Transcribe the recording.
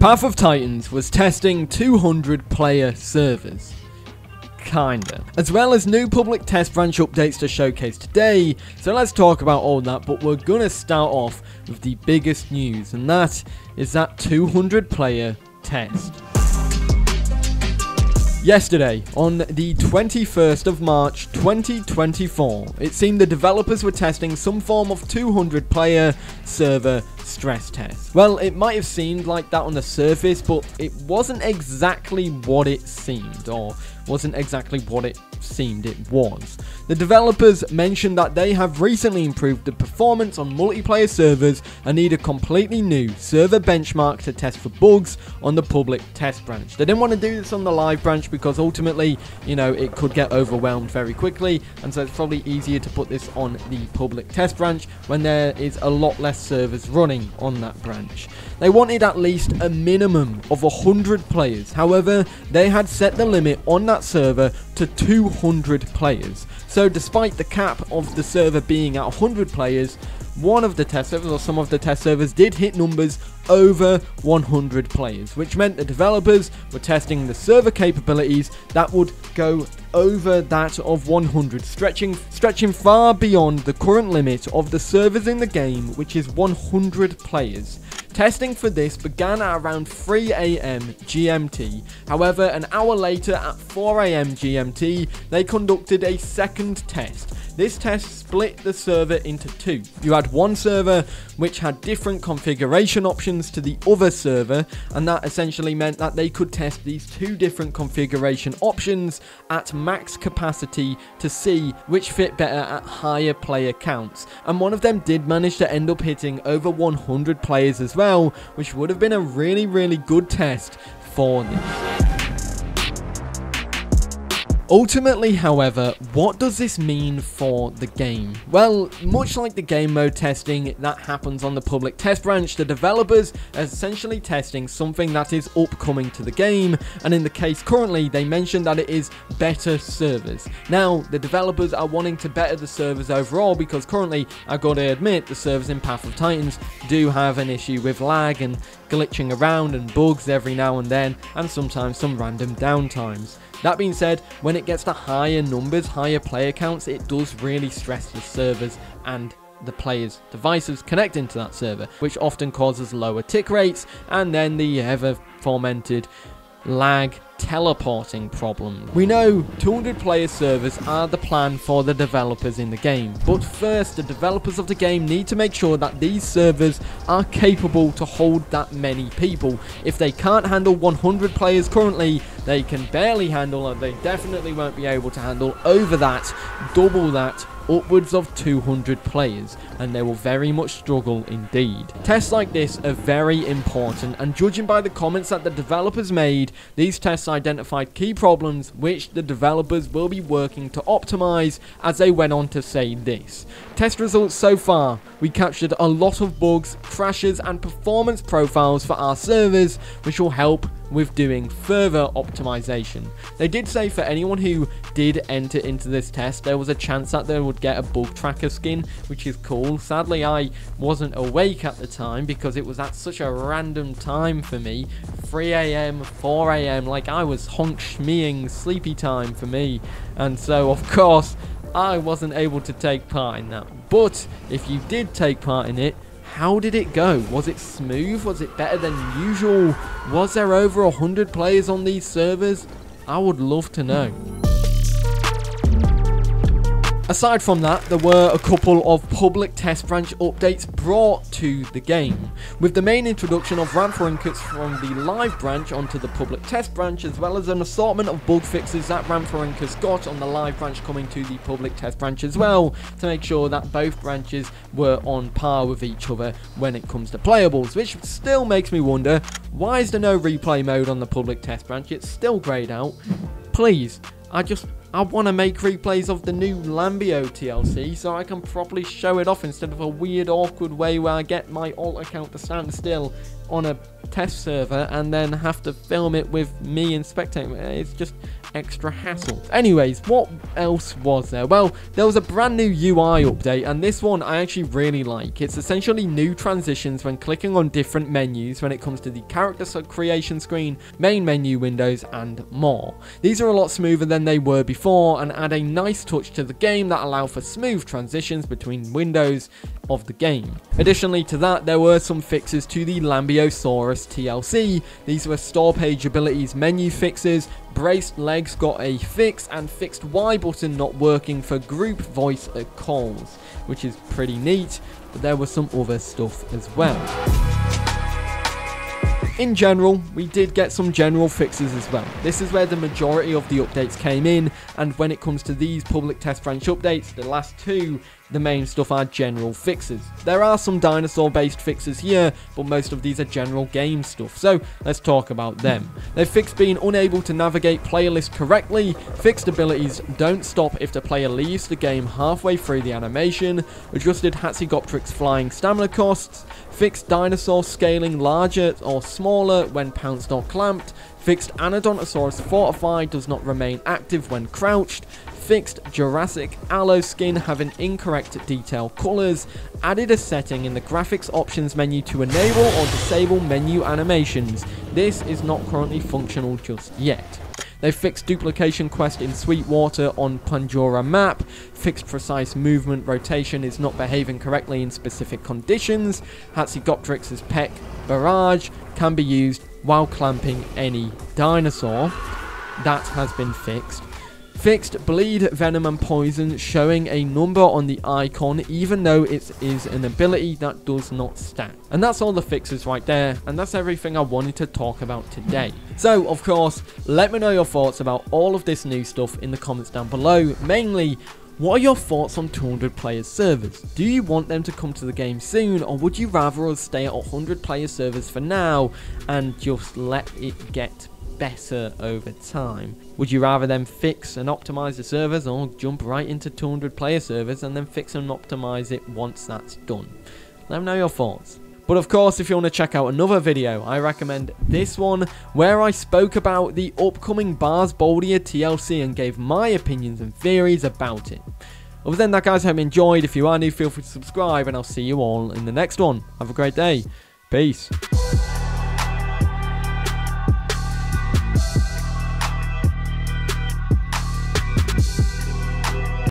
Path of Titans was testing 200 player servers. Kinda. As well as new public test branch updates to showcase today, so let's talk about all that, but we're gonna start off with the biggest news, and that is that 200 player test. Yesterday, on the 21st of March 2024, it seemed the developers were testing some form of 200 player server stress test. Well, it might have seemed like that on the surface, but it wasn't exactly what it seemed, or wasn't exactly what it seemed it was. The developers mentioned that they have recently improved the performance on multiplayer servers and need a completely new server benchmark to test for bugs on the public test branch. They didn't want to do this on the live branch because ultimately, you know, it could get overwhelmed very quickly, and so it's probably easier to put this on the public test branch when there is a lot less servers running on that branch. They wanted at least a minimum of 100 players. However, they had set the limit on that server to 200 players. So despite the cap of the server being at 100 players, one of the test servers, or some of the test servers, did hit numbers over 100 players, which meant the developers were testing the server capabilities that would go over that of 100, stretching far beyond the current limit of the servers in the game, which is 100 players. Testing for this began at around 3 AM GMT. However, an hour later at 4 AM GMT, they conducted a second test. This test split the server into two. You had one server which had different configuration options to the other server, and that essentially meant that they could test these two different configuration options at max capacity to see which fit better at higher player counts. And one of them did manage to end up hitting over 100 players as well, which would have been a really good test for this. Ultimately, however, what does this mean for the game? Well, much like the game mode testing that happens on the public test branch, the developers are essentially testing something that is upcoming to the game, and in the case currently, they mentioned that it is better servers. Now, the developers are wanting to better the servers overall because currently, I gotta admit, the servers in Path of Titans do have an issue with lag and glitching around and bugs every now and then, and sometimes some random downtimes. That being said, when it gets to higher numbers, higher player counts, it does really stress the servers and the players' devices connecting to that server, which often causes lower tick rates and then the ever fomented lag teleporting problem. We know 200 player servers are the plan for the developers in the game, but first the developers of the game need to make sure that these servers are capable to hold that many people. If they can't handle 100 players currently, they can barely handle, and they definitely won't be able to handle over that, double that, upwards of 200 players, and they will very much struggle indeed. Tests like this are very important, and judging by the comments that the developers made, these tests identified key problems which the developers will be working to optimize, as they went on to say this. Test results so far, we captured a lot of bugs, crashes and performance profiles for our servers, which will help with doing further optimization. They did say for anyone who did enter into this test, there was a chance that they would get a bug tracker skin, which is cool. Sadly, I wasn't awake at the time because it was at such a random time for me. 3 AM, 4 AM, like I was honk schmeeing sleepy time for me. And so, of course, I wasn't able to take part in that. But if you did take part in it, how did it go? Was it smooth? Was it better than usual? Was there over 100 players on these servers? I would love to know. Aside from that, there were a couple of public test branch updates brought to the game, with the main introduction of ramp inputs from the live branch onto the public test branch, as well as an assortment of bug fixes that ramp got on the live branch coming to the public test branch as well, to make sure that both branches were on par with each other when it comes to playables, which still makes me wonder, why is there no replay mode on the public test branch? It's still grayed out. Please, I want to make replays of the new Lambio TLC so I can properly show it off instead of a weird awkward way where I get my alt account to stand still on a test server and then have to film it with me and spectating. It's just, extra hassle. Anyways, what else was there? Well, there was a brand new UI update, and this one I actually really like. It's essentially new transitions when clicking on different menus when it comes to the character creation screen, main menu windows, and more. These are a lot smoother than they were before and add a nice touch to the game that allow for smooth transitions between windows of the game. Additionally to that, there were some fixes to the Lambiosaurus TLC. These were store page abilities menu fixes, braced legs got a fix, and fixed Y button not working for group voice calls, which is pretty neat, but there was some other stuff as well. In general, we did get some general fixes as well. This is where the majority of the updates came in, and when it comes to these public test branch updates, the last two, the main stuff are general fixes. There are some dinosaur based fixes here, but most of these are general game stuff, so let's talk about them. They've fixed being unable to navigate player list correctly, fixed abilities don't stop if the player leaves the game halfway through the animation, adjusted Hatzegoptrix flying stamina costs, fixed dinosaur scaling larger or smaller when pounced or clamped, fixed Anodontosaurus fortified does not remain active when crouched, fixed Jurassic Allo skin having incorrect detail colors, added a setting in the graphics options menu to enable or disable menu animations. This is not currently functional just yet. They fixed duplication quest in Sweetwater on Pandora map, fixed precise movement rotation is not behaving correctly in specific conditions, Hatzegoptrix's peck barrage can be used while clamping any dinosaur. That has been fixed. Fixed bleed, venom and poison showing a number on the icon even though it is an ability that does not stack. And that's all the fixes right there, and that's everything I wanted to talk about today. So of course, let me know your thoughts about all of this new stuff in the comments down below. Mainly, what are your thoughts on 200 player servers? Do you want them to come to the game soon, or would you rather us stay at 100 player servers for now and just let it get better over time? Would you rather them fix and optimize the servers, or jump right into 200 player servers and then fix and optimize it once that's done? Let me know your thoughts. But of course, if you want to check out another video, I recommend this one, where I spoke about the upcoming Bars Boldia TLC and gave my opinions and theories about it. Other than that, guys, I hope you enjoyed. If you are new, feel free to subscribe, and I'll see you all in the next one. Have a great day. Peace.